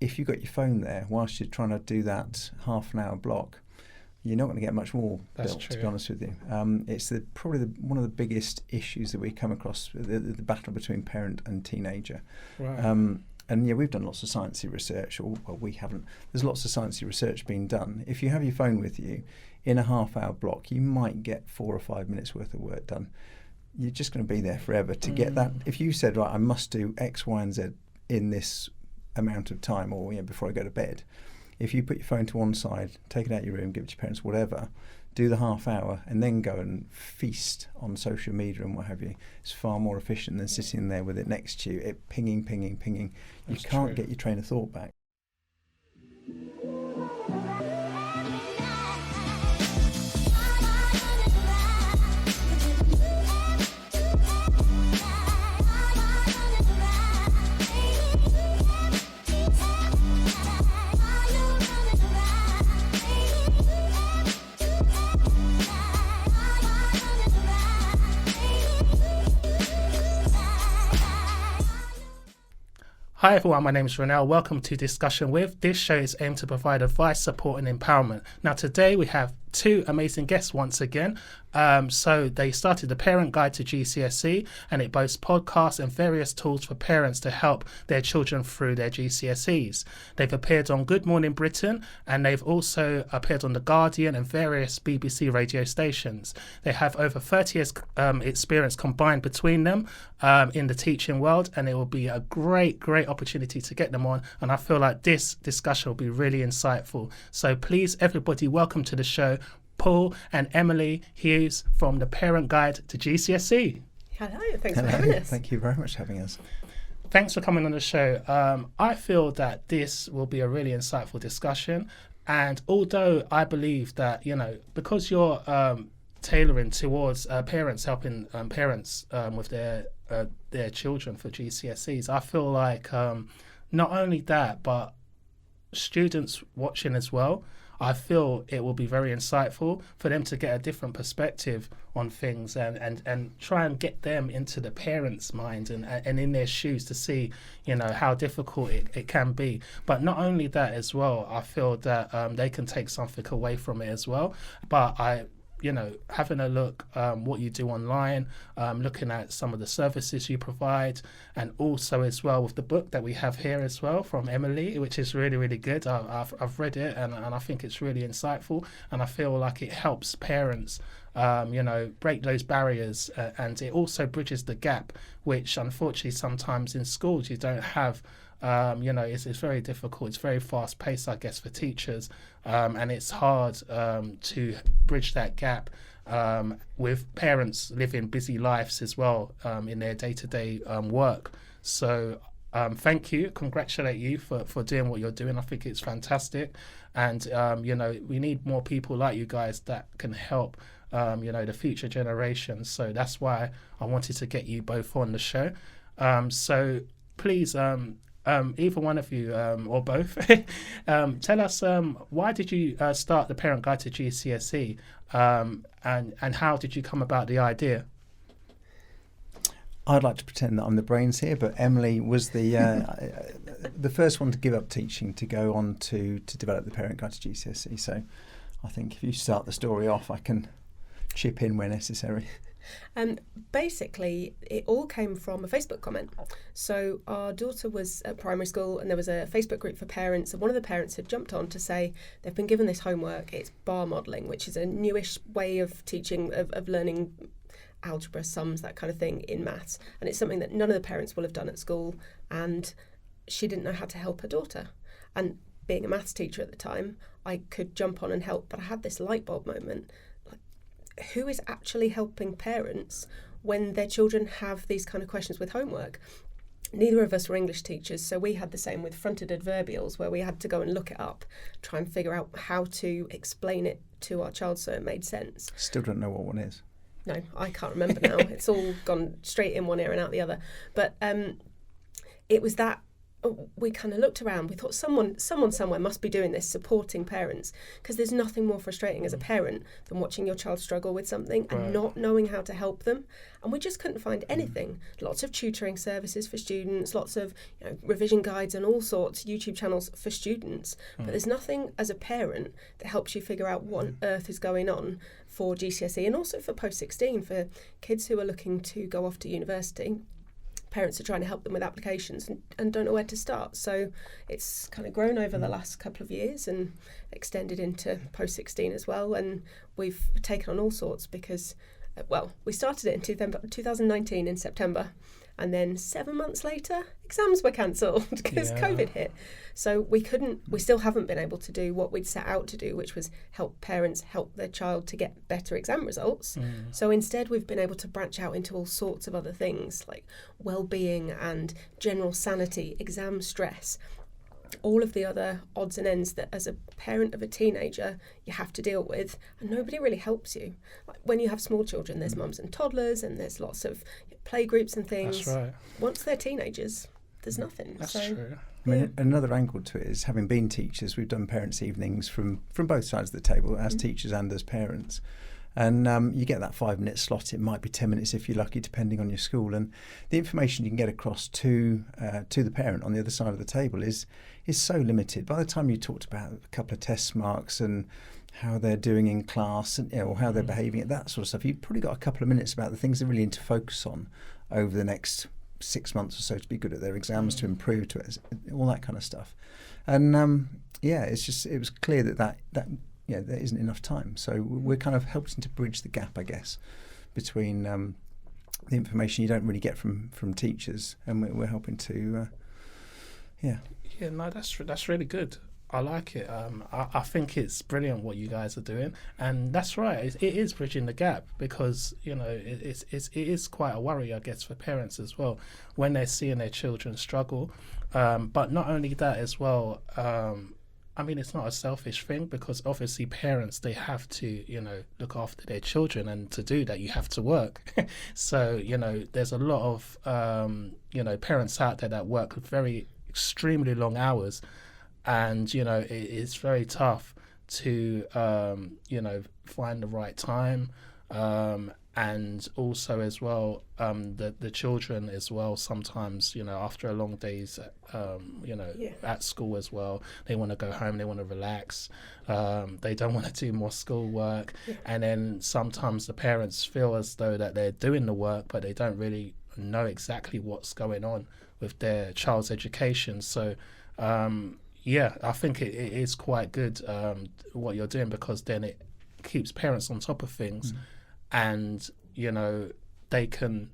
if you've got your phone there whilst you're trying to do that half an hour block, you're not going to get much more built, to be honest with you. It's probably one of the biggest issues that we come across, the battle between parent and teenager. Right. And yeah, we've done lots of sciencey research, or well, we haven't. There's lots of sciencey research being done. If you have your phone with you, in a half-hour block, you might get 4 or 5 minutes worth of work done. You're just going to be there forever to get that. If you said, right, I must do X, Y, and Z in this amount of time, or before I go to bed, if you put your phone to one side, take it out of your room, give it to your parents, whatever, do the half hour, and then go and feast on social media and what have you, it's far more efficient than sitting there with it next to you, it pinging. You can't get your train of thought back. Hi everyone, my name is Rehnell. Welcome to Discussion With. This show is aimed to provide advice, support and empowerment. Now today we have two amazing guests once again. So they started the Parent Guide to GCSE, and it boasts podcasts and various tools for parents to help their children through their GCSEs. They've appeared on Good Morning Britain, and they've also appeared on The Guardian and various BBC radio stations. They have over 30 years experience combined between them in the teaching world, and it will be a great opportunity to get them on, and I feel like this discussion will be really insightful. So please, everybody, welcome to the show Paul and Emily Hughes from the Parent Guide to GCSE. Hello, thanks for having us. Thank you very much for having us. Thanks for coming on the show. I feel that this will be a really insightful discussion, and although I believe that, because you're tailoring towards parents, helping parents with their children for GCSEs, I feel like not only that, but students watching as well, I feel it will be very insightful for them to get a different perspective on things and try and get them into the parents' mind and in their shoes to see, how difficult it can be. But not only that as well, I feel that they can take something away from it as well. But having a look what you do online, looking at some of the services you provide, and also as well with the book that we have here as well from Emily, which is really good. I've read it and I think it's really insightful, and I feel like it helps parents break those barriers, and it also bridges the gap, which unfortunately sometimes in schools you don't have. It's very difficult. It's very fast paced, I guess, for teachers, and it's hard to bridge that gap with parents living busy lives as well in their day-to-day work. So thank you, congratulate you for doing what you're doing. I think it's fantastic, and we need more people like you guys that can help the future generations. So that's why I wanted to get you both on the show. So please, either one of you or both, tell us why did you start the Parent Guide to GCSE, and how did you come about the idea? I'd like to pretend that I'm the brains here, but Emily was the first one to give up teaching to go on to develop the Parent Guide to GCSE. So I think if you start the story off, I can chip in where necessary. Basically, it all came from a Facebook comment. So our daughter was at primary school, and there was a Facebook group for parents, and one of the parents had jumped on to say they've been given this homework. It's bar modelling, which is a newish way of teaching, of learning algebra, sums, that kind of thing in maths, and it's something that none of the parents will have done at school, and she didn't know how to help her daughter. And being a maths teacher at the time, I could jump on and help, but I had this light bulb moment. Who is actually helping parents when their children have these kind of questions with homework? Neither of us were English teachers, so we had the same with fronted adverbials, where we had to go and look it up, try and figure out how to explain it to our child so it made sense. Still don't know what one is. No, I can't remember now. It's all gone straight in one ear and out the other. But it was that we kind of looked around. We thought someone somewhere must be doing this, supporting parents, because there's nothing more frustrating as a parent than watching your child struggle with something and not knowing how to help them. And we just couldn't find anything. Lots of tutoring services for students, lots of revision guides and all sorts, YouTube channels for students. But there's nothing as a parent that helps you figure out what on earth is going on for GCSE and also for post-16, for kids who are looking to go off to university. Parents are trying to help them with applications and don't know where to start. So it's kind of grown over the last couple of years and extended into post-16 as well. And we've taken on all sorts because, we started it in 2019 in September. And then 7 months later, exams were cancelled because COVID hit. So we still haven't been able to do what we'd set out to do, which was help parents help their child to get better exam results. So instead, we've been able to branch out into all sorts of other things like well-being and general sanity, exam stress, all of the other odds and ends that as a parent of a teenager you have to deal with, and nobody really helps you. Like when you have small children, there's mums and toddlers and there's lots of play groups and things. That's right. Once they're teenagers, there's nothing. That's true. I mean, another angle to it is, having been teachers, we've done parents' evenings from both sides of the table, as teachers and as parents. And you get that 5-minute slot. It might be 10 minutes if you're lucky, depending on your school. And the information you can get across to the parent on the other side of the table is so limited. By the time you talked about a couple of test marks and how they're doing in class, and or how they're behaving, that sort of stuff, you've probably got a couple of minutes about the things they really need to focus on over the next 6 months or so to be good at their exams, to improve, to all that kind of stuff. And it was clear that there isn't enough time. So we're kind of helping to bridge the gap, I guess, between the information you don't really get from teachers, and we're helping to, Yeah, no, that's really good. I like it. I think it's brilliant what you guys are doing, and that's right. It is bridging the gap because it is quite a worry, I guess, for parents as well when they're seeing their children struggle. But not only that as well. I mean, it's not a selfish thing because obviously parents, they have to, look after their children, and to do that you have to work. So, there's a lot of, parents out there that work very extremely long hours, and, it's very tough to, find the right time. And also as well, the children as well, sometimes, after a long days, at school as well, they want to go home, they want to relax, they don't want to do more schoolwork. And then sometimes the parents feel as though that they're doing the work, but they don't really know exactly what's going on with their child's education. So, I think it is quite good what you're doing, because then it keeps parents on top of things. And they can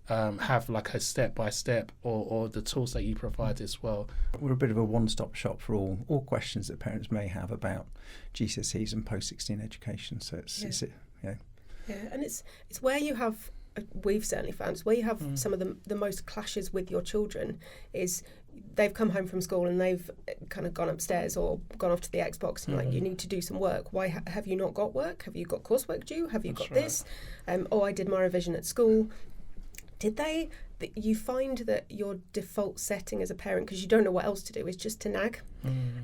have like a step-by-step or the tools that you provide as well. We're a bit of a one-stop shop for all questions that parents may have about GCSEs and post-16 education. So and it's where you have, we've certainly found, it's where you have some of the most clashes with your children is they've come home from school and they've kind of gone upstairs or gone off to the Xbox and you need to do some work. Why have you not got work? Have you got coursework due? Have you got this? I did my revision at school. Did they? You find that your default setting as a parent, because you don't know what else to do, is just to nag.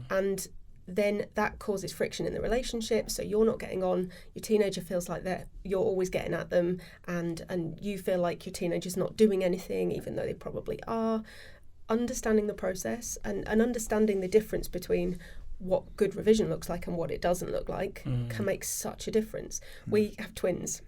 And then that causes friction in the relationship, so you're not getting on. Your teenager feels like that you're always getting at them, and you feel like your teenager's not doing anything, even though they probably are. Understanding the process and understanding the difference between what good revision looks like and what it doesn't look like can make such a difference. We have twins,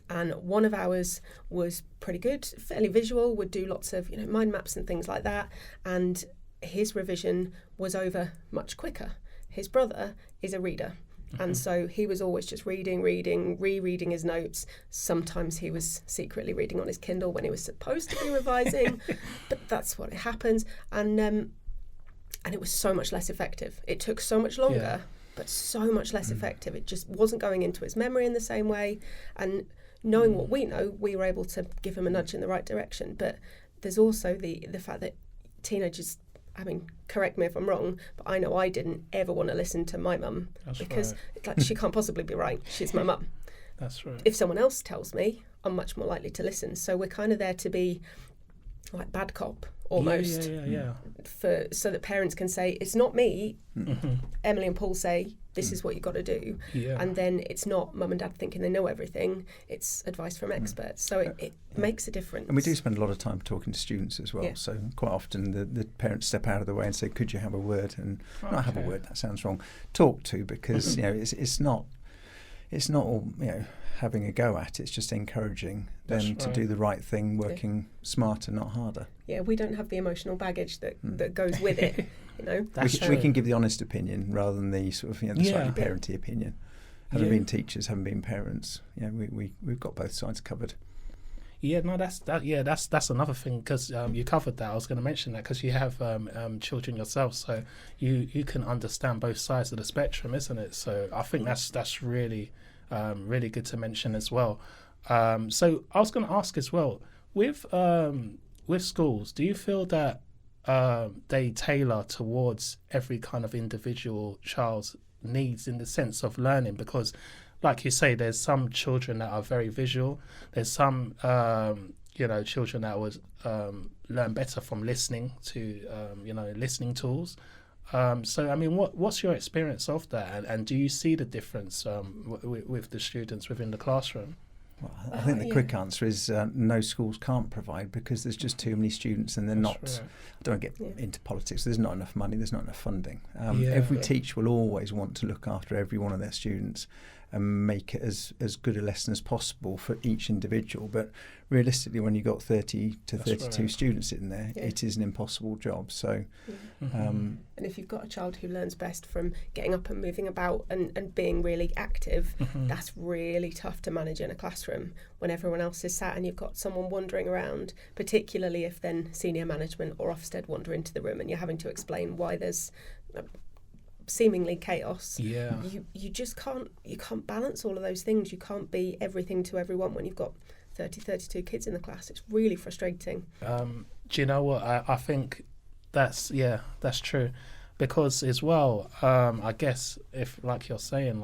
and one of ours was pretty good, fairly visual, would do lots of mind maps and things like that, and his revision was over much quicker. His brother is a reader. And so he was always just reading, rereading his notes. Sometimes he was secretly reading on his Kindle when he was supposed to be revising, but that's what happens. And it was so much less effective. It took so much longer, but so much less effective. It just wasn't going into his memory in the same way. And knowing what we know, we were able to give him a nudge in the right direction. But there's also the fact that teenagers, I mean, correct me if I'm wrong, but I know I didn't ever want to listen to my mum because she can't possibly be right. She's my mum. That's right. If someone else tells me, I'm much more likely to listen. So we're kind of there to be like bad cop almost. Yeah. So that parents can say, it's not me, Emily and Paul say, this is what you've got to do. Yeah. And then it's not mum and dad thinking they know everything, it's advice from experts. So it makes a difference. And we do spend a lot of time talking to students as well. Yeah. So quite often the parents step out of the way and say, could you have a word? And not have a word, that sounds wrong. Talk to, because it's not all, having a go at. It's just encouraging them to do the right thing, working smarter, not harder. Yeah, we don't have the emotional baggage that goes with it. We can give the honest opinion rather than the sort of the slightly parenty opinion. Having been teachers, having been parents, we've got both sides covered. Yeah, no, that's another thing, because you covered that. I was going to mention that because you have children yourself, so you can understand both sides of the spectrum, isn't it? So I think that's really really good to mention as well. So I was going to ask as well, with schools, do you feel that they tailor towards every kind of individual child's needs in the sense of learning? Because like you say, there's some children that are very visual. There's some, children that would learn better from listening to, listening tools. So, I mean, what's your experience of that? And do you see the difference with the students within the classroom? Well, I think the quick answer is no schools can't provide, because there's just too many students and they're not. Right. I don't want to get into politics. There's not enough money. There's not enough funding. Every teacher will always want to look after every one of their students and make it as good a lesson as possible for each individual. But realistically, when you've got 30 to 32 students in there, it is an impossible job. So, and if you've got a child who learns best from getting up and moving about and being really active, that's really tough to manage in a classroom when everyone else is sat and you've got someone wandering around, particularly if then senior management or Ofsted wander into the room and you're having to explain why there's seemingly chaos. You just can't balance all of those things. You can't be everything to everyone when you've got 32 kids in the class. It's really frustrating. Do you know what? I think that's true, because as well, I guess if, like you're saying,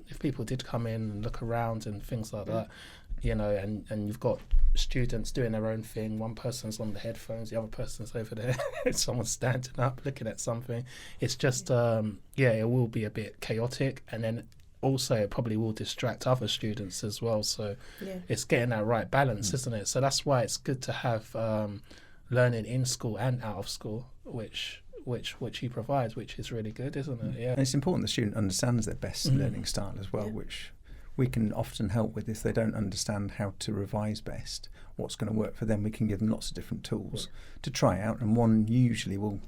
if people did come in and look around and things like that, and you've got students doing their own thing, one person's on the headphones, the other person's over there, someone's standing up looking at something. It's just it will be a bit chaotic, and then also it probably will distract other students as well. So it's getting that right balance, isn't it? So that's why it's good to have learning in school and out of school, which he provides, which is really good, isn't it? Yeah. And it's important the student understands their best learning style as well, which we can often help with. If they don't understand how to revise best, what's going to work for them, we can give them lots of different tools to try out, and one usually will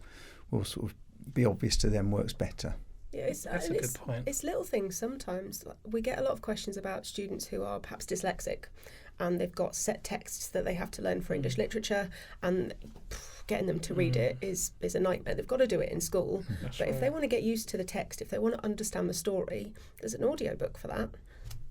sort of be obvious to them, works better. Yeah, that's a good point. It's little things sometimes. We get a lot of questions about students who are perhaps dyslexic and they've got set texts that they have to learn for English literature, and getting them to read it is a nightmare. They've got to do it in school. But if they want to get used to the text, if they want to understand the story, there's an audiobook for that.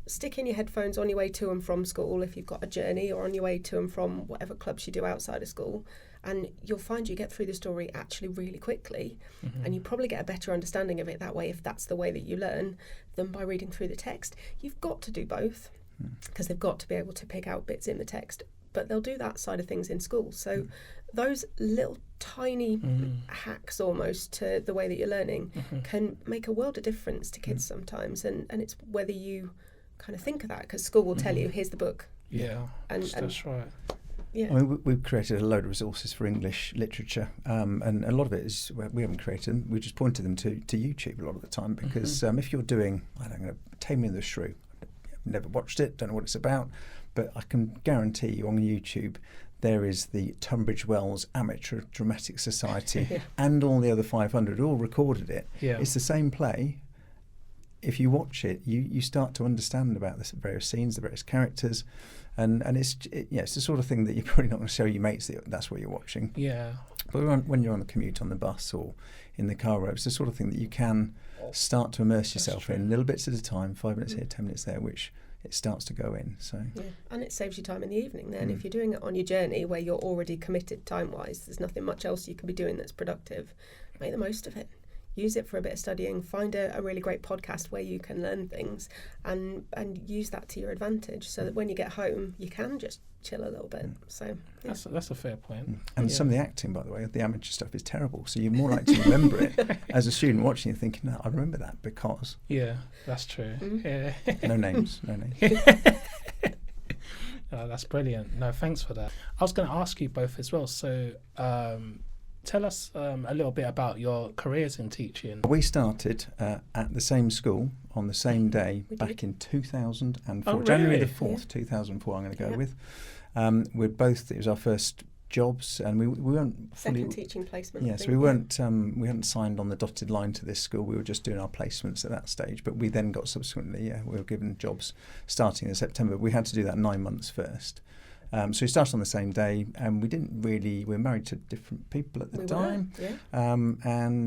Stick in your headphones on your way to and from school if you've got a journey, or on your way to and from whatever clubs you do outside of school, and you'll find you get through the story actually really quickly, and you probably get a better understanding of it that way if that's the way that you learn than by reading through the text. You've got to do both, because they've got to be able to pick out bits in the text, but they'll do that side of things in school. So those little tiny hacks almost to the way that you're learning can make a world of difference to kids sometimes, and it's whether you kind of think of that, because school will tell you, here's the book. That's right. I mean, we've created a load of resources for English literature, and a lot of it is, we haven't created them, we just pointed them to YouTube a lot of the time, because if you're doing, Taming of the Shrew, I've never watched it, don't know what it's about, but I can guarantee you on YouTube there is the Tunbridge Wells Amateur Dramatic Society and all the other 500 all recorded it. It's the same play. If you watch it, you start to understand about the various scenes, the various characters, and it's the sort of thing that you're probably not going to show your mates that's what you're watching. Yeah. But when you're on the commute on the bus or in the car, it's the sort of thing that you can start to immerse yourself in, little bits at a time, 5 minutes here, 10 minutes there, which it starts to go in. So and it saves you time in the evening then. If you're doing it on your journey where you're already committed time-wise, there's nothing much else you can be doing that's productive, make the most of it. use it for a bit of studying, find a really great podcast where you can learn things, and use that to your advantage, so that when you get home you can just chill a little bit. So yeah. That's a fair point. And some of the acting, by the way, the amateur stuff is terrible, so you're more likely to remember it as a student watching and thinking, no, I remember that because... Yeah, that's true. Yeah. No names. That's brilliant. No, thanks for that. I was going to ask you both as well. So tell us a little bit about your careers in teaching. We started at the same school on the same day back in 2004. Oh, January really? the 4th, 2004, I'm going to go with. It was our first jobs, and we weren't fully... Second teaching placement. Yeah, so we weren't, we hadn't signed on the dotted line to this school. We were just doing our placements at that stage. But we then got subsequently, we were given jobs starting in September. We had to do that 9 months first. So we started on the same day, and we were married to different people at the time.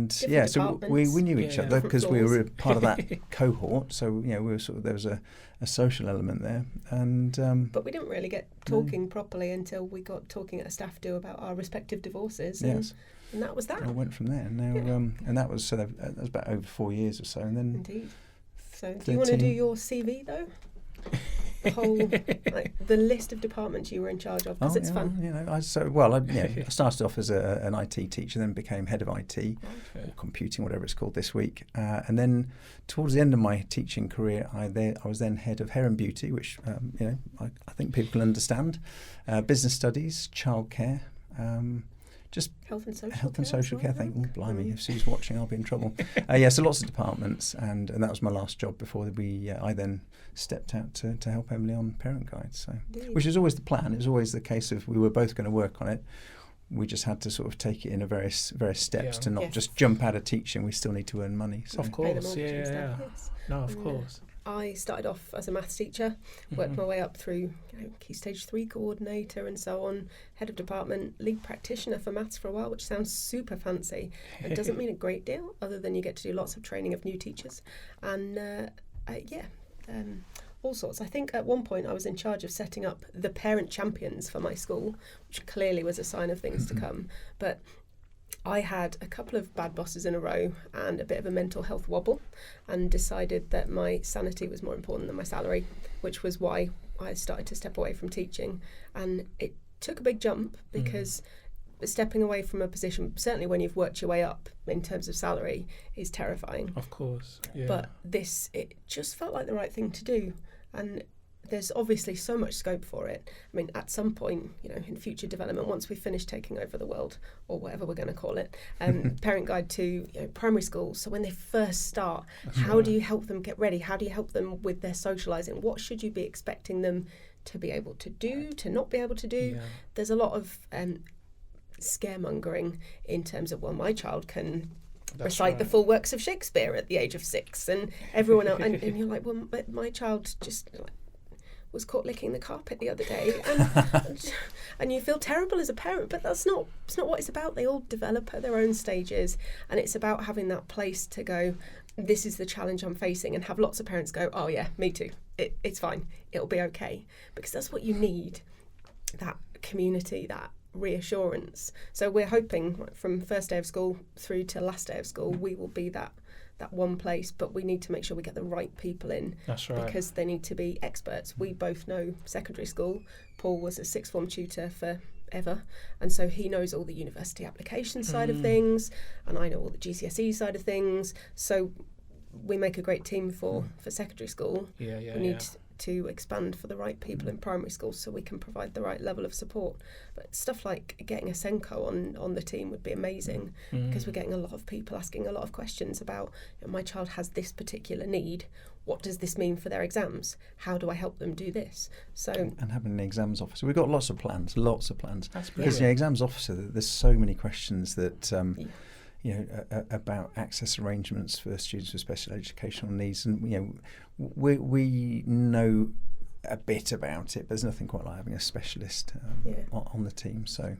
So we knew each other because we were part of that cohort. So we were there was a social element there, and but we didn't really get talking properly until we got talking at a staff do about our respective divorces. Yes. And that was that. I went from there. Now, and that was that was about over 4 years or so, and then. Indeed. So, do you want to do your CV though? The whole, the list of departments you were in charge of, because it's fun. I started off as an IT teacher, then became head of IT, or computing, whatever it's called this week. And then towards the end of my teaching career, I was then head of hair and beauty, which, I think people can understand. Business studies, childcare, just health and social care. Blimey, if Sue's watching, I'll be in trouble. So lots of departments, and that was my last job before I then stepped out to help Emily on Parent Guide. So, which was always the plan. It was always the case of we were both going to work on it. We just had to sort of take it in various steps to not just jump out of teaching. We still need to earn money. So. Of course, No, of course. I started off as a maths teacher, worked my way up through Key Stage 3 coordinator and so on, head of department, lead practitioner for maths for a while, which sounds super fancy. It doesn't mean a great deal other than you get to do lots of training of new teachers. And all sorts. I think at one point I was in charge of setting up the parent champions for my school, which clearly was a sign of things to come. But I had a couple of bad bosses in a row and a bit of a mental health wobble, and decided that my sanity was more important than my salary, which was why I started to step away from teaching. And it took a big jump because stepping away from a position, certainly when you've worked your way up in terms of salary, is terrifying. Of course, yeah. But it just felt like the right thing to do. And there's obviously so much scope for it. I mean, at some point, in future development, once we finish taking over the world, or whatever we're going to call it, Parent Guide to primary schools. So when they first start, how do you help them get ready? How do you help them with their socialising? What should you be expecting them to be able to do, to not be able to do? Yeah. There's a lot of scaremongering in terms of, my child can recite the full works of Shakespeare at the age of 6, and everyone else, and you're like, but my child just was caught licking the carpet the other day, and you feel terrible as a parent, but it's not what it's about. They all develop at their own stages, and it's about having that place to go, this is the challenge I'm facing, and have lots of parents go, oh yeah, me too, it's fine, it'll be okay, because that's what you need, that community, that reassurance. So we're hoping from first day of school through to last day of school, we will be that one place, but we need to make sure we get the right people in. That's right. Because they need to be experts. We both know secondary school. Paul was a sixth form tutor forever, and so he knows all the university application side of things, and I know all the GCSE side of things. So we make a great team for secondary school. We need to expand for the right people in primary school so we can provide the right level of support. But stuff like getting a Senko on the team would be amazing, because we're getting a lot of people asking a lot of questions about, my child has this particular need, what does this mean for their exams, how do I help them do this? So and having an exams officer, we've got lots of plans. That's because exams officer, there's so many questions that about access arrangements for students with special educational needs, and we know a bit about it, but there's nothing quite like having a specialist on the team. So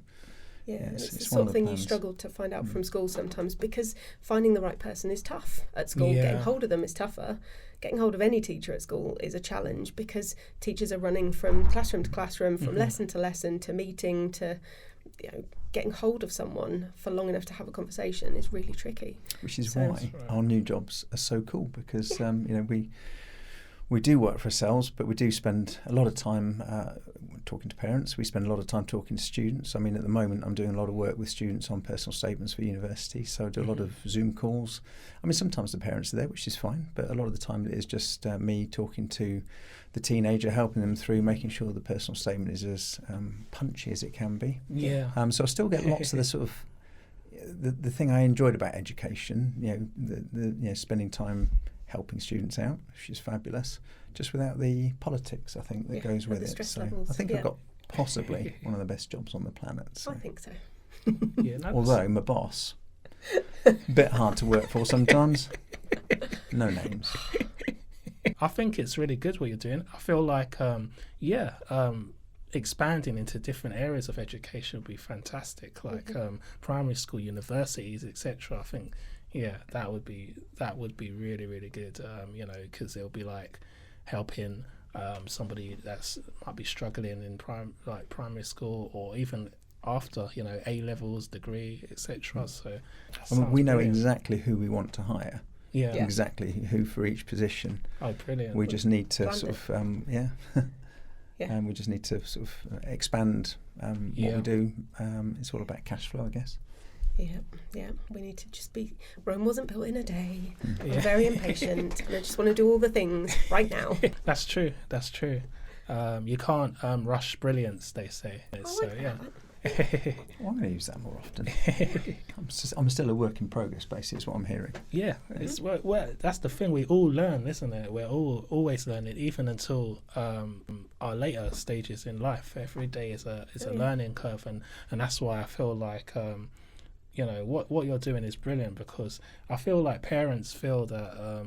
it's the sort of thing you struggle to find out from school sometimes, because finding the right person is tough at school. Getting hold of them is tougher. Getting hold of any teacher at school is a challenge, because teachers are running from classroom to classroom, from lesson to lesson, to meeting, to getting hold of someone for long enough to have a conversation is really tricky. Which is So- why our new jobs are so cool, because we do work for ourselves, but we do spend a lot of time talking to parents. We spend a lot of time talking to students. I mean, at the moment, I'm doing a lot of work with students on personal statements for university, so I do a lot of Zoom calls. I mean, sometimes the parents are there, which is fine, but a lot of the time it is just me talking to the teenager, helping them through, making sure the personal statement is as punchy as it can be. Yeah. So I still get lots of the sort of the thing I enjoyed about education, the spending time helping students out, which is fabulous, just without the politics, I think, that goes with the it. stress So levels, I think yeah. I've got possibly one of the best jobs on the planet. So. I think so. Yeah, no, Although my boss, a bit hard to work for sometimes. No names. I think it's really good what you're doing. I feel like, expanding into different areas of education would be fantastic, like primary school, universities, etc. I think, that would be really, really good. Because it'll be like helping somebody that's might be struggling in primary school, or even after A levels, degree, etc. So I mean, we know brilliant. exactly who we want to hire. Yeah. Exactly who for each position. Oh, brilliant. We just need to Planned sort it. of and we just need to sort of expand what Yeah. we do. It's all about cash flow, I guess. Yeah. We need to just be. Rome wasn't built in a day. Yeah. I'm very impatient, and I just want to do all the things right now. That's true. You can't rush brilliance, they say. So like yeah. that. Well, I'm going to use that more often. I'm still a work in progress, basically, is what I'm hearing. Yeah, it's that's the thing. We all learn, isn't it? We're all always learning, even until our later stages in life. Every day is a learning curve, and that's why I feel like what you're doing is brilliant, because I feel like parents feel that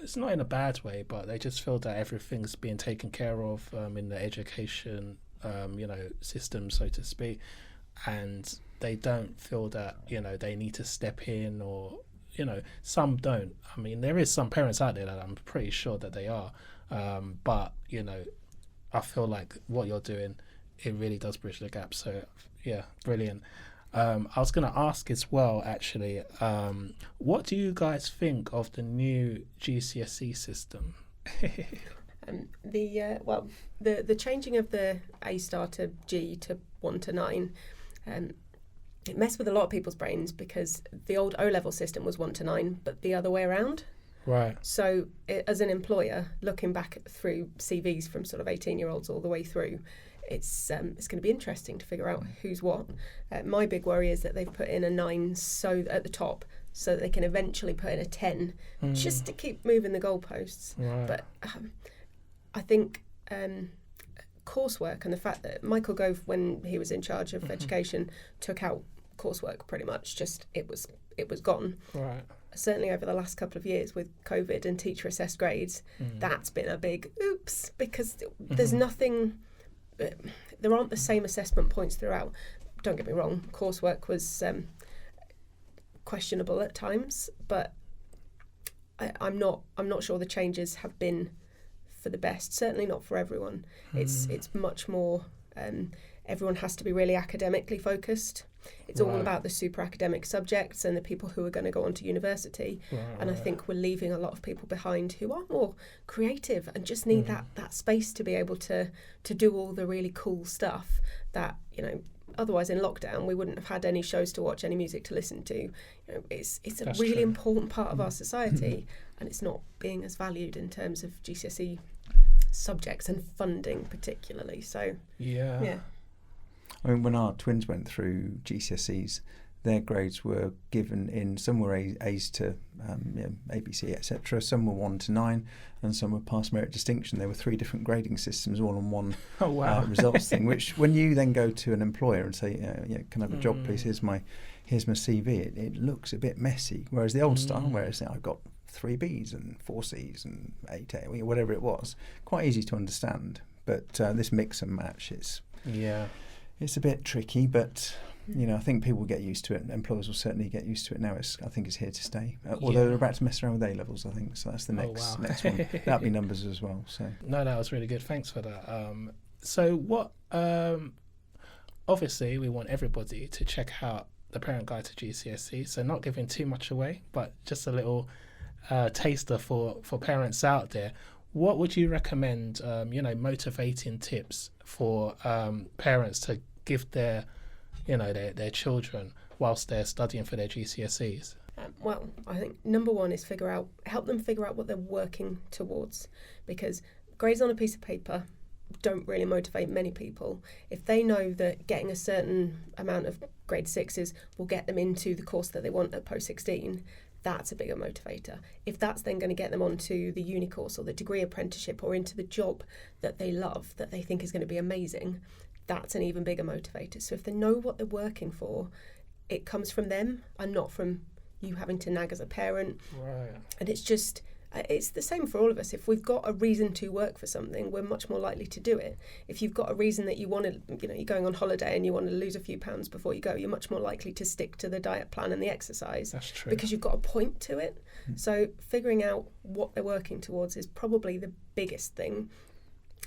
it's not in a bad way, but they just feel that everything's being taken care of in the education system, so to speak, and they don't feel that they need to step in, or some don't. I mean, there is some parents out there that I'm pretty sure that they are, but I feel like what you're doing, it really does bridge the gap. So yeah, brilliant. I was going to ask as well, actually, what do you guys think of the new GCSE system? The changing of the A star to G to 1 to 9, it messed with a lot of people's brains, because the old O-level system was 1 to 9, but the other way around. Right. So as an employer, looking back through CVs from sort of 18-year-olds all the way through, it's going to be interesting to figure out who's what. My big worry is that they've put in a 9 at the top, so that they can eventually put in a 10, just to keep moving the goalposts. Right. But I think coursework, and the fact that Michael Gove, when he was in charge of education, took out coursework pretty much, just it was gone. Right. Certainly over the last couple of years with COVID and teacher assessed grades, that's been a big oops, because there's nothing, there aren't the same assessment points throughout. Don't get me wrong, coursework was questionable at times, but I'm not sure the changes have been for the best. Certainly not for everyone. It's much more. Everyone has to be really academically focused. It's all about the super academic subjects and the people who are going to go on to university. And I think we're leaving a lot of people behind who are more creative and just need that space to be able to do all the really cool stuff that otherwise in lockdown we wouldn't have had any shows to watch, any music to listen to. It's a That's really true. important part of our society, and it's not being as valued in terms of GCSE subjects and funding particularly. So Yeah. I mean, when our twins went through GCSEs, their grades were given in, some were A's to ABC, etc. Some were 1 to 9, and some were pass merit distinction. There were 3 different grading systems all on one Oh wow. results thing. Which, when you then go to an employer and say, "Can I have a job, please? Here's my CV," it looks a bit messy. Whereas the old style, whereas I've got 3 B's and 4 C's and 8 A, whatever it was, quite easy to understand. But this mix and match, it's a bit tricky, but I think people will get used to it. Employers will certainly get used to it now. I think it's here to stay. Although they're about to mess around with A levels, I think. So that's the next one. That'll be numbers as well. So No, that was really good. Thanks for that. So what? obviously we want everybody to check out the Parent Guide to GCSE, so not giving too much away, but just a little taster for parents out there. What would you recommend, motivating tips for parents to give their children whilst they're studying for their GCSEs? Well, I think number one is help them figure out what they're working towards, because grades on a piece of paper don't really motivate many people. If they know that getting a certain amount of grade 6s will get them into the course that they want at post 16, that's a bigger motivator. If that's then going to get them onto the uni course or the degree apprenticeship or into the job that they love, that they think is going to be amazing, that's an even bigger motivator. So if they know what they're working for, it comes from them and not from you having to nag as a parent. Right. And it's the same for all of us. If we've got a reason to work for something, we're much more likely to do it. If you've got a reason that you want to, you're going on holiday and you want to lose a few pounds before you go, you're much more likely to stick to the diet plan and the exercise. That's true. Because you've got a point to it. So figuring out what they're working towards is probably the biggest thing.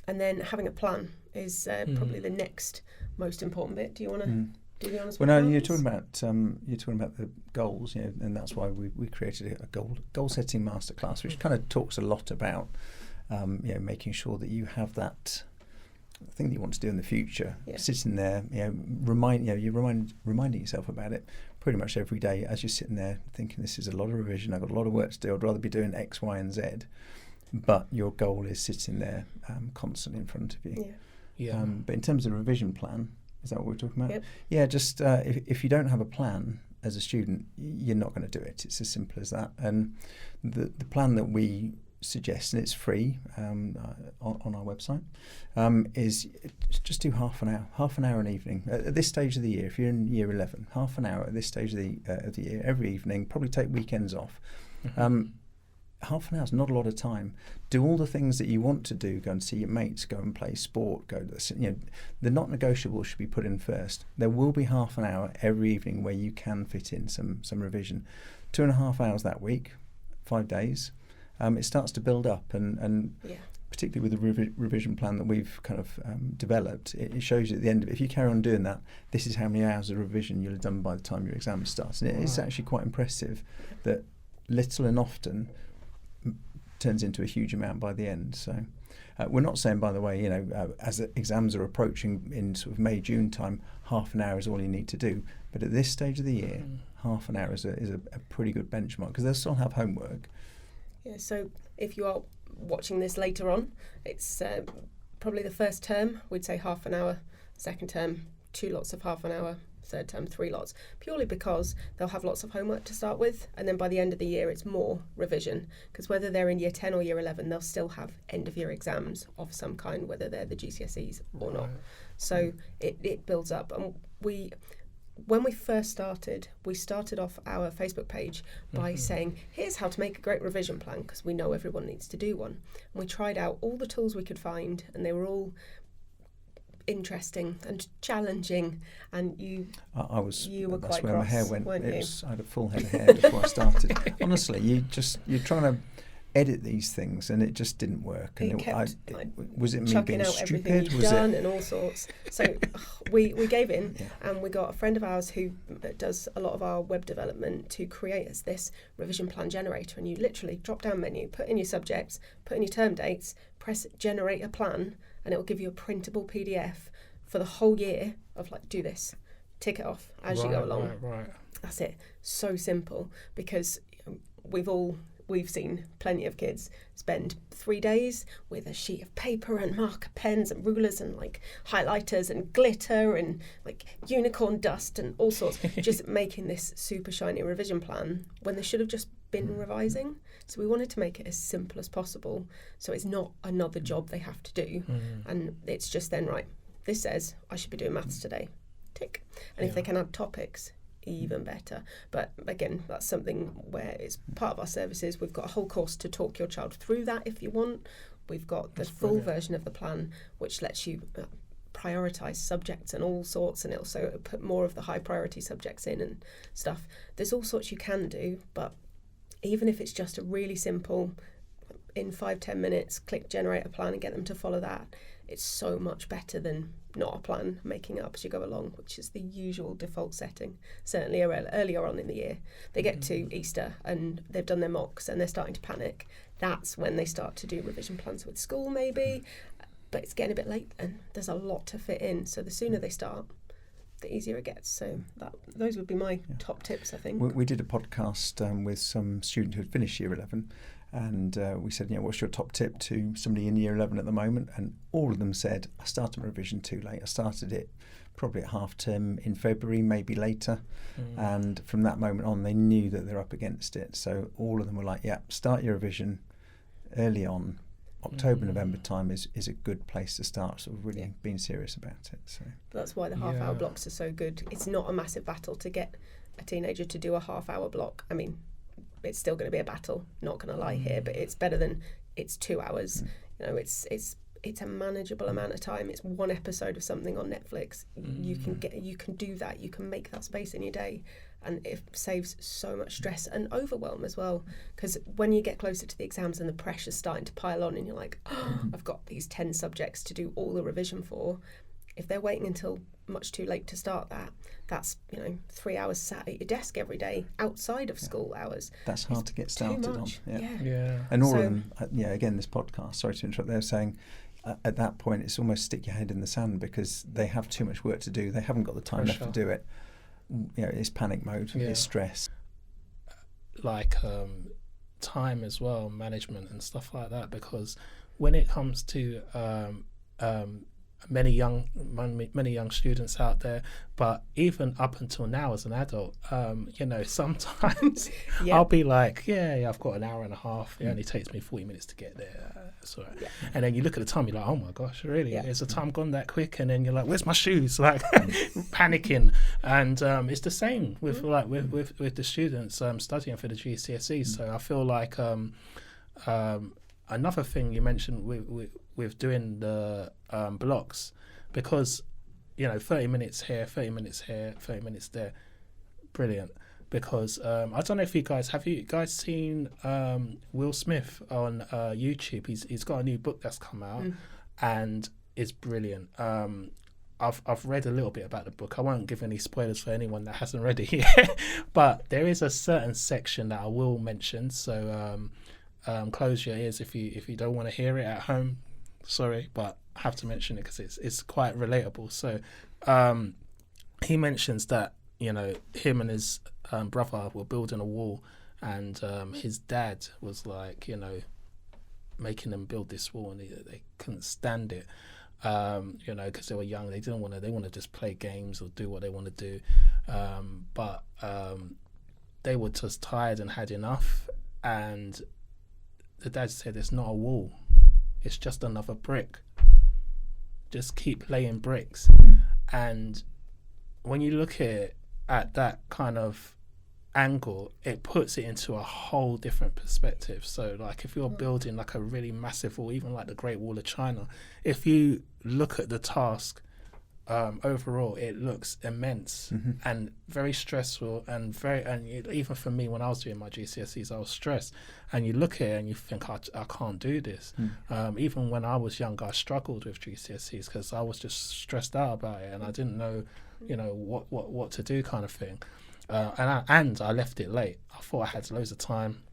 And then having a plan is probably the next most important bit. Do you want to... Well, no, you're talking about the goals, and that's why we created a goal setting masterclass, which kind of talks a lot about making sure that you have that thing that you want to do in the future, sitting there, reminding yourself about it pretty much every day as you're sitting there thinking, this is a lot of revision, I've got a lot of work to do, I'd rather be doing X, Y, and Z, but your goal is sitting there constantly in front of you. But in terms of the revision plan, is that what we're talking about? Yep. Yeah, just if you don't have a plan as a student, you're not going to do it. It's as simple as that. And the plan that we suggest, and it's free on our website, is just do half an hour an evening. At this stage of the year, if you're in year 11, half an hour at this stage of the year, every evening, probably take weekends off. Half an hour is not a lot of time. Do all the things that you want to do. Go and see your mates. Go and play sport. Go to the not negotiables should be put in first. There will be half an hour every evening where you can fit in some revision. 2.5 hours that week, 5 days. It starts to build up, and particularly with the revision plan that we've kind of developed, it shows you at the end of it, if you carry on doing that, this is how many hours of revision you'll have done by the time your exam starts. And it's actually quite impressive that little and often turns into a huge amount by the end. So we're not saying, by the way, as the exams are approaching in sort of May, June time, half an hour is all you need to do. But at this stage of the year, half an hour is a pretty good benchmark, because they'll still have homework. Yeah, so if you are watching this later on, it's probably the first term, we'd say half an hour, second term, 2 lots of half an hour, third term 3 lots, purely because they'll have lots of homework to start with, and then by the end of the year it's more revision, because whether they're in year 10 or year 11, they'll still have end of year exams of some kind, whether they're the GCSEs or not. So it builds up. And when we first started, we started off our Facebook page by saying, here's how to make a great revision plan, because we know everyone needs to do one. And we tried out all the tools we could find, and they were all interesting and challenging, and you were that's quite where cross, my hair went. weren't you? I had a full head of hair before I started. Honestly, you're trying to edit these things, and it just didn't work. And was it me being out stupid? Everything you'd done and all sorts. So we gave in, and we got a friend of ours who does a lot of our web development to create us this revision plan generator. And you literally drop down menu, put in your subjects, put in your term dates, press generate a plan, and it will give you a printable PDF for the whole year of do this, tick it off as you go along. Right. That's it. So simple, because we've seen plenty of kids spend 3 days with a sheet of paper and marker pens and rulers and highlighters and glitter and unicorn dust and all sorts, just making this super shiny revision plan when they should have just been revising. So we wanted to make it as simple as possible, so it's not another job they have to do. And it's just then, right, this says I should be doing maths today, tick. And if they can add topics, even better. But again, that's something where it's part of our services. We've got a whole course to talk your child through that if you want. We've got the full version of the plan, which lets you prioritise subjects and all sorts, and it also put more of the high priority subjects in and stuff. There's all sorts you can do, but even if it's just a really simple, in 5-10 minutes, click generate a plan and get them to follow that, it's so much better than not a plan, making it up as you go along, which is the usual default setting, certainly earlier on in the year. They get to Easter and they've done their mocks and they're starting to panic. That's when they start to do revision plans with school maybe, but it's getting a bit late and there's a lot to fit in. So the sooner they start, the easier it gets. So those would be my top tips, I think. We did a podcast with some student who had finished Year 11, and we said, what's your top tip to somebody in Year 11 at the moment? And all of them said, I started my revision too late. I started it probably at half term in February, maybe later. And from that moment on, they knew that they're up against it. So all of them were like, start your revision early on. October, November time is a good place to start, sort of really being serious about it. So that's why the half-hour blocks are so good. It's not a massive battle to get a teenager to do a half-hour block. I mean, it's still going to be a battle, not going to lie here, but it's better than it's 2 hours. It's a manageable amount of time. It's one episode of something on Netflix. You can do that. You can make that space in your day, and it saves so much stress and overwhelm as well. Because when you get closer to the exams and the pressure's starting to pile on, and you're like, I've got these 10 subjects to do all the revision for. If they're waiting until much too late to start that's 3 hours sat at your desk every day outside of school hours. That's hard to get started on. Yeah. And all of them, again, this podcast, sorry to interrupt, they're saying at that point it's almost stick your head in the sand because they have too much work to do. They haven't got the time left to do it. It's panic mode, it's stress. Like time as well, management and stuff like that, because when it comes to many young students out there, but even up until now as an adult, sometimes I'll be like, I've got an hour and a half. It only takes me 40 minutes to get there. So, and then you look at the time, you're like, oh my gosh, really? Is the time gone that quick? And then you're like, where's my shoes? Like panicking. And it's the same with with the students studying for the GCSEs. So I feel like another thing you mentioned with doing the blocks, because 30 minutes here, 30 minutes here, 30 minutes there, brilliant. Because I don't know if have you guys seen Will Smith on YouTube? He's got a new book that's come out and it's brilliant. I've read a little bit about the book. I won't give any spoilers for anyone that hasn't read it yet, but there is a certain section that I will mention. So close your ears if you don't want to hear it at home. Sorry, but I have to mention it because it's quite relatable. So he mentions that him and his brother were building a wall, and his dad was like making them build this wall, and they couldn't stand it. Because they were young, they want to just play games or do what they want to do, but they were just tired and had enough. And the dad said, "It's not a wall; it's just another brick. Just keep laying bricks." And when you look at that kind of angle, it puts it into a whole different perspective. So like if you're building like a really massive wall, even like the Great Wall of China, if you look at the task overall, it looks immense and very stressful, and even for me when I was doing my GCSEs, I was stressed, and you look at it and you think, I can't do this. Even when I was younger, I struggled with GCSEs because I was just stressed out about it and I didn't know what to do, kind of thing. And I left it late. I thought I had loads of time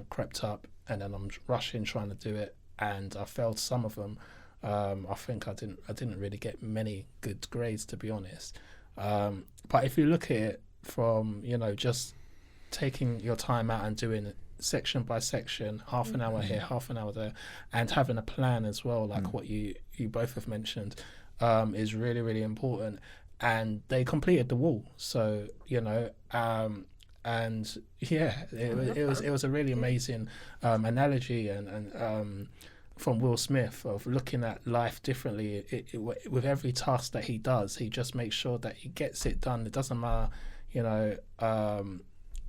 crept up, and then I'm rushing trying to do it, and I failed some of them. I think I didn't really get many good grades, to be honest. But if you look at it from just taking your time out and doing it section by section, half an hour here, half an hour there, and having a plan as well, like what you both have mentioned, is really, really important. And they completed the wall, so and it was a really amazing analogy and from Will Smith of looking at life differently. With every task that he does, he just makes sure that he gets it done. It doesn't matter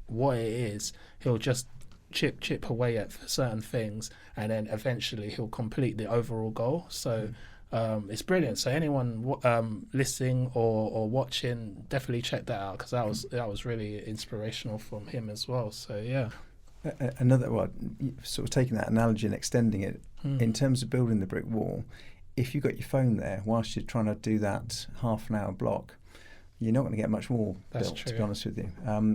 what it is. He'll just chip away at certain things, and then eventually he'll complete the overall goal. So it's brilliant. So anyone listening or watching, definitely check that out, because that was really inspirational from him as well. So yeah. Another sort of taking that analogy and extending it in terms of building the brick wall, if you've got your phone there whilst you're trying to do that half an hour block, you're not going to get much more built, to be honest with you.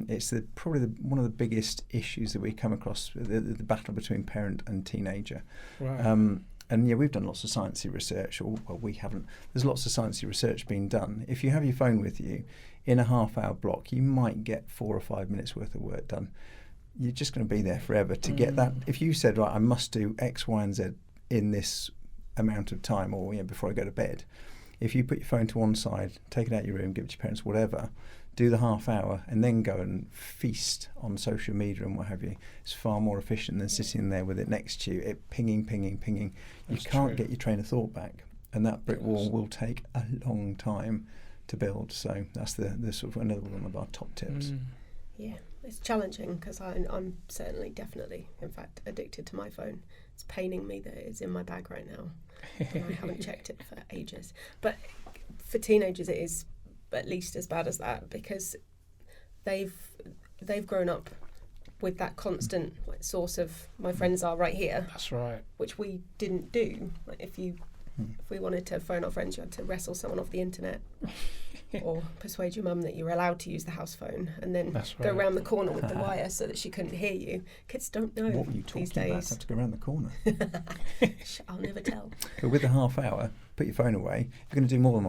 It's probably one of the biggest issues that we come across, the battle between parent and teenager. Right. And yeah, we've done lots of sciencey research, or well, we haven't. There's lots of sciencey research being done. If you have your phone with you, in a half hour block, you might get 4 or 5 minutes worth of work done. You're just going to be there forever to get that. If you said, right, I must do X, Y, and Z in this amount of time, or before I go to bed, if you put your phone to one side, take it out of your room, give it to your parents, whatever, do the half hour, and then go and feast on social media and what have you, it's far more efficient than sitting there with it next to you, it pinging. You can't get your train of thought back, and that brick wall will take a long time to build. So that's the sort of another one of our top tips. Yeah, it's challenging because I'm certainly, definitely, in fact, addicted to my phone. It's paining me that it's in my bag right now. And I haven't checked it for ages. But for teenagers, it is at least as bad as that, because they've grown up with that constant source of my friends are right here. That's right. Which we didn't do. If we wanted to phone our friends, you had to wrestle someone off the internet. Or persuade your mum that you were allowed to use the house phone, and then go around the corner with the wire so that she couldn't hear you. Kids don't know what were you talking these days. about? I have to go around the corner. I'll never tell. But with the half hour, put your phone away. If you're going to do more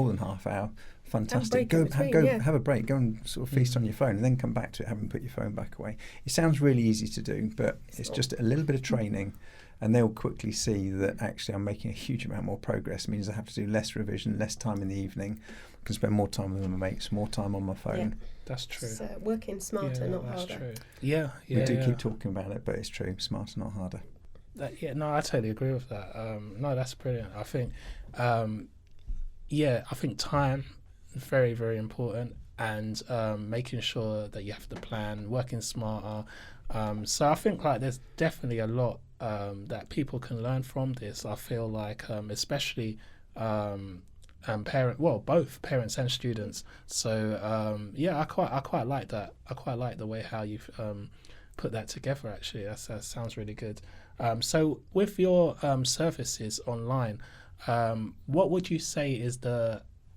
than half hour, fantastic. Have a break. Go and sort of feast on your phone, and then come back to it, having put your phone back away. It sounds really easy to do, but it's just a little bit of training. And they'll quickly see that actually I'm making a huge amount more progress. It means I have to do less revision, less time in the evening. I can spend more time with my mates, more time on my phone. Yeah, that's true. It's working smarter, not harder. True. Yeah. We do keep talking about it, but it's true. Smarter, not harder. I totally agree with that. No, that's brilliant. I think, I think time is very, very important, and making sure that you have the plan, working smarter. So I think there's definitely a lot that people can learn from this. I feel like, especially both parents and students. So I quite like that. I quite like the way how you've put that together. Actually, that sounds really good. So with your services online, what would you say is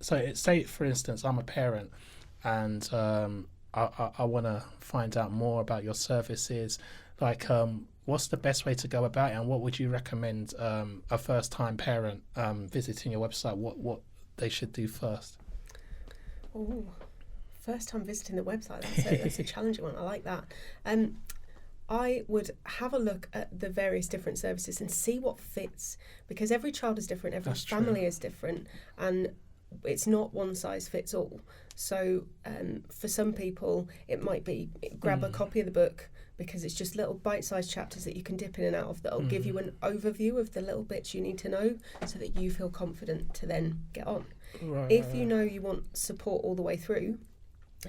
say for instance I'm a parent and I want to find out more about your services, what's the best way to go about it, and what would you recommend a first-time parent visiting your website, what they should do first? Oh, first time visiting the website, that's a challenging one. I like that. I would have a look at the various different services and see what fits, because every child is different, every family is different, and it's not one size fits all. So for some people it might be grab a copy of the book, because it's just little bite-sized chapters that you can dip in and out of that'll give you an overview of the little bits you need to know so that you feel confident to then get on. If you know you want support all the way through,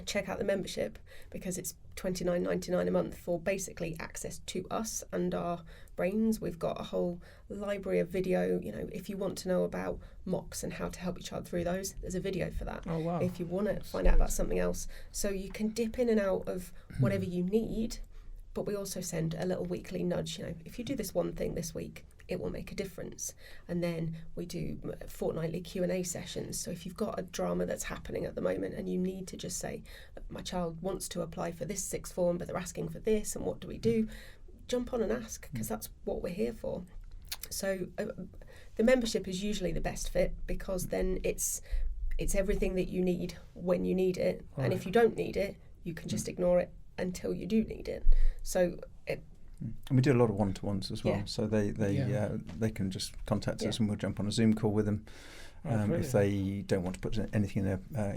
check out the membership, because it's $29.99 a month for basically access to us and our brains. We've got a whole library of video. If you want to know about mocks and how to help your child through those, there's a video for that. Oh, wow. If you want to find out about something else, so you can dip in and out of whatever you need. But we also send a little weekly nudge. If you do this one thing this week, it will make a difference. And then we do fortnightly Q&A sessions. So if you've got a drama that's happening at the moment and you need to just say, my child wants to apply for this sixth form, but they're asking for this, and what do we do? Jump on and ask, because that's what we're here for. So the membership is usually the best fit, because then it's everything that you need when you need it. Right. And if you don't need it, you can just ignore it until you do need it. So and we do a lot of one-to-ones as well. Yeah. So they can just contact us and we'll jump on a Zoom call with them if they don't want to put anything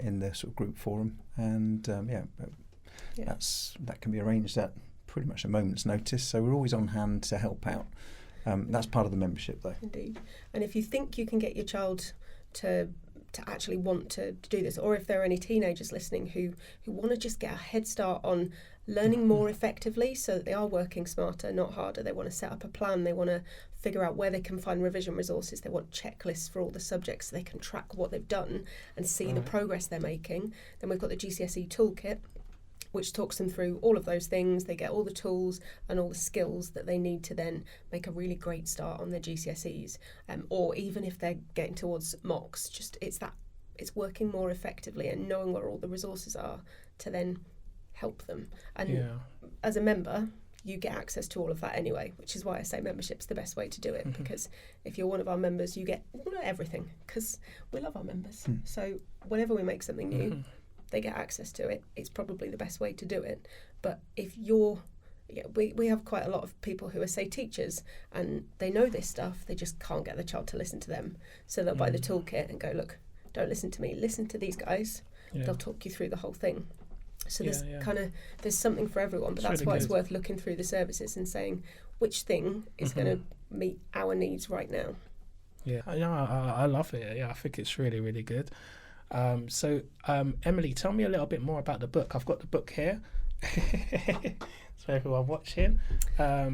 in their sort of group forum. And that can be arranged at pretty much a moment's notice. So we're always on hand to help out. That's part of the membership, though. Indeed. And if you think you can get your child to actually want to do this, or if there are any teenagers listening who want to just get a head start on learning more effectively so that they are working smarter, not harder. They want to set up a plan. They want to figure out where they can find revision resources. They want checklists for all the subjects so they can track what they've done and see the progress they're making. Then we've got the GCSE toolkit. which talks them through all of those things. They get all the tools and all the skills that they need to then make a really great start on their GCSEs, or even if they're getting towards mocks, just it's working more effectively and knowing where all the resources are to then help them. And as a member, you get access to all of that anyway, which is why I say membership's the best way to do it, because if you're one of our members, you get everything, because we love our members. So whenever we make something new, they get access to it. It's probably the best way to do it. But if you're, we have quite a lot of people who are, say, teachers, and they know this stuff, they just can't get the child to listen to them. So they'll buy the toolkit and go, look, don't listen to me, listen to these guys. They'll talk you through the whole thing. So there's there's something for everyone, but that's really why it's worth looking through the services and saying which thing is going to meet our needs right now. I love it. I think it's really, really good. So Emily, tell me a little bit more about the book. I've got the book here. So everyone watching, I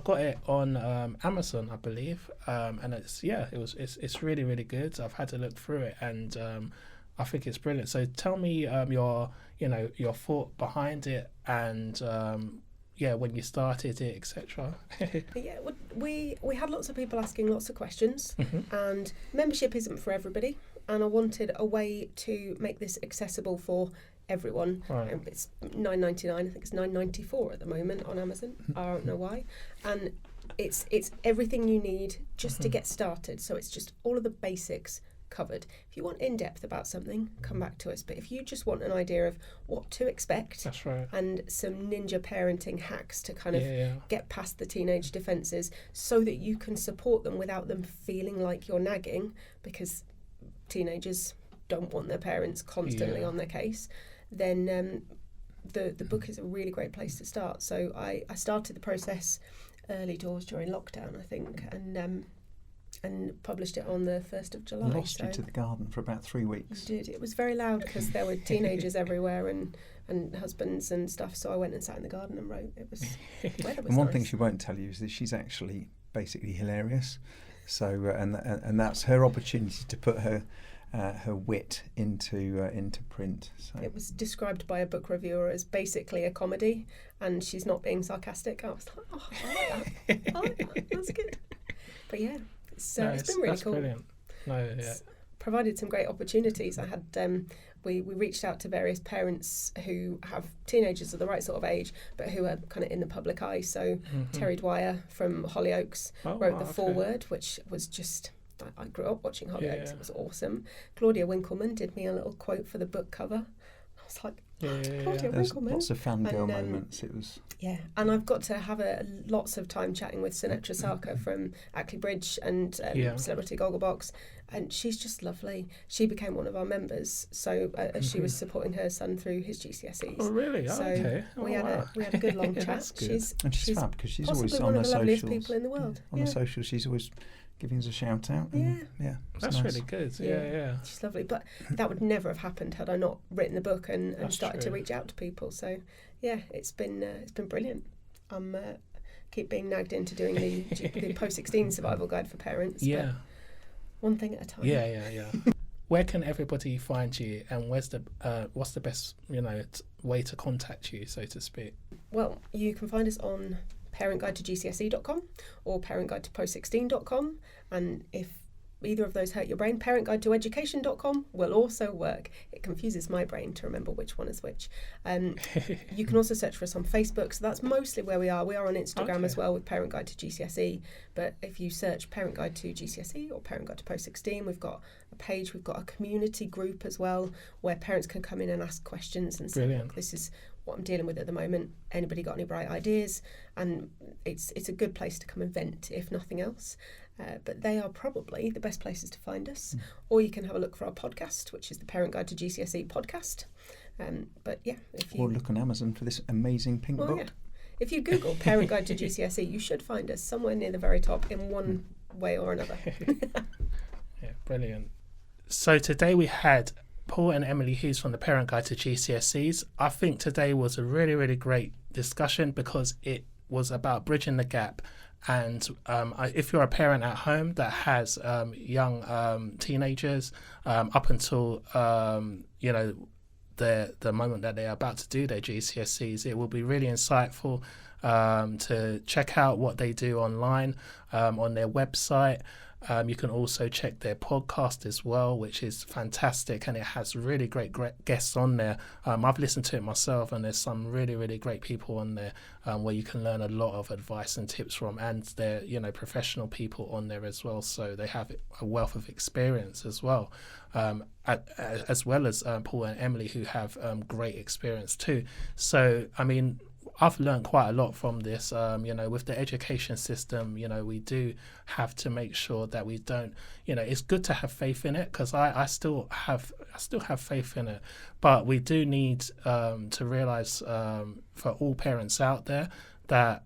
got it on Amazon, I believe, and it's really, really good. I've had to look through it, and I think it's brilliant. So tell me your thought behind it, and when you started it, etc. We had lots of people asking lots of questions, and membership isn't for everybody, and I wanted a way to make this accessible for everyone. Right. It's $9.99. I think it's $9.94 at the moment on Amazon. I don't know why. And it's everything you need just to get started. So it's just all of the basics covered. If you want in-depth about something, come back to us. But if you just want an idea of what to expect, that's right, and some ninja parenting hacks to kind of get past the teenage defences so that you can support them without them feeling like you're nagging, because teenagers don't want their parents constantly on their case, then the book is a really great place to start. So I started the process early doors during lockdown, I think, and published it on the 1st of July. Lost you to the garden for about 3 weeks. I did. It was very loud because there were teenagers everywhere and husbands and stuff, so I went and sat in the garden and wrote. It was weather was And one nice. thing she won't tell you is that she's actually basically hilarious. So and that's her opportunity to put her wit into print. So. It was described by a book reviewer as basically a comedy, and she's not being sarcastic. I was like, oh, I like that. That's good. But yeah, it's been really cool. Brilliant. It's provided some great opportunities. I had we reached out to various parents who have teenagers of the right sort of age, but who are kind of in the public eye. So Terry Dwyer from Hollyoaks wrote the foreword, which was just. I grew up watching Hollyoaks. It was awesome. Claudia Winkleman did me a little quote for the book cover. I was like, Claudia Winkleman. Lots of fangirl moments. It was. Yeah, and I've got to have lots of time chatting with Sunetra Sarkar from Ackley Bridge and Celebrity Gogglebox, and she's just lovely. She became one of our members, so she was supporting her son through his GCSEs. Oh, really? So okay. we had a good long chat. That's good. She's fab because she's always possibly on one her of the loveliest socials. people in the world. On the socials, she's always giving us a shout out. That's nice. really good. Yeah. She's lovely, but that would never have happened had I not written the book and started to reach out to people. So yeah, it's been brilliant. I'm keep being nagged into doing the post-16 survival guide for parents. Yeah, but one thing at a time. Yeah. Where can everybody find you, and what's the best way to contact you, so to speak? Well, you can find us on parentguidetogcse.com or parentguidetopost16.com, and if either of those hurt your brain, parentguidetoeducation.com will also work. It confuses my brain to remember which one is which. You can also search for us on Facebook, so that's mostly where we are. We are on Instagram as well with Parent Guide to GCSE, but if you search Parent Guide to GCSE or Parent Guide to Post 16, we've got a page, we've got a community group as well where parents can come in and ask questions and say, look, this is what I'm dealing with at the moment. Anybody got any bright ideas? And it's a good place to come and vent, if nothing else. But they are probably the best places to find us. Or you can have a look for our podcast, which is the Parent Guide to GCSE podcast. But yeah, or look on Amazon for this amazing pink book. Yeah. If you Google Parent Guide to GCSE, you should find us somewhere near the very top in one way or another. Yeah, brilliant. So today we had Paul and Emily Hughes from the Parent Guide to GCSEs. I think today was a really, really great discussion because it was about bridging the gap. And if you're a parent at home that has young teenagers up until the moment that they're about to do their GCSEs. It will be really insightful to check out what they do online on their website. You can also check their podcast as well, which is fantastic, and it has really great guests on there. I've listened to it myself, and there's some really, really great people on there where you can learn a lot of advice and tips from, and they're, you know, professional people on there as well, so they have a wealth of experience as well, as well as Paul and Emily, who have great experience too. So, I mean, I've learned quite a lot from this. You know, with the education system, you know, we do have to make sure that we don't, you know, it's good to have faith in it, because I still have faith in it, but we do need to realize for all parents out there that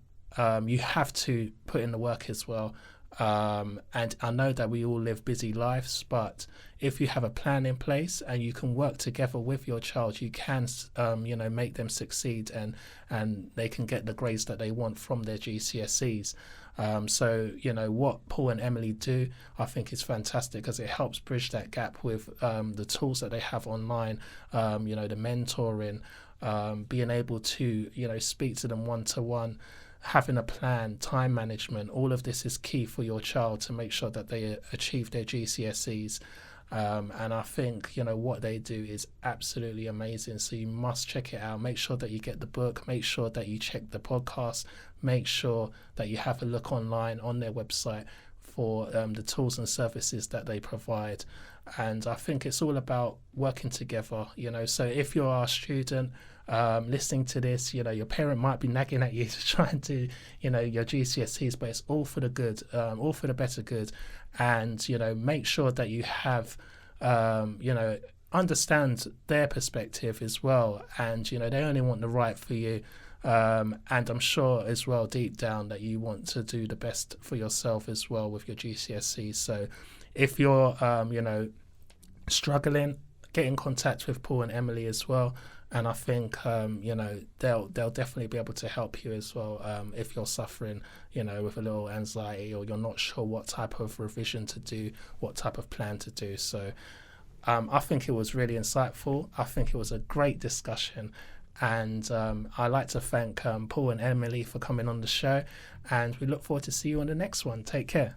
you have to put in the work as well. And I know that we all live busy lives, but if you have a plan in place and you can work together with your child, you can, you know, make them succeed, and they can get the grades that they want from their GCSEs. So, you know, what Paul and Emily do, I think is fantastic, because it helps bridge that gap with the tools that they have online, you know, the mentoring, being able to, you know, speak to them one-to-one, having a plan, time management. All of this is key for your child to make sure that they achieve their GCSEs. And I think, you know, what they do is absolutely amazing. So you must check it out. Make sure that you get the book. Make sure that you check the podcast. Make sure that you have a look online on their website for the tools and services that they provide. And I think it's all about working together, you know. So if you are a student listening to this, you know, your parent might be nagging at you to try and do, you know, your GCSEs, but it's all for the good, all for the better good. And, you know, make sure that you have, you know, understand their perspective as well. And, you know, they only want the right for you. And I'm sure as well, deep down, that you want to do the best for yourself as well with your GCSEs. So if you're, you know, struggling, get in contact with Paul and Emily as well. And I think, you know, they'll definitely be able to help you as well if you're suffering, you know, with a little anxiety, or you're not sure what type of revision to do, what type of plan to do. So I think it was really insightful. I think it was a great discussion. And I'd like to thank Paul and Emily for coming on the show. And we look forward to see you on the next one. Take care.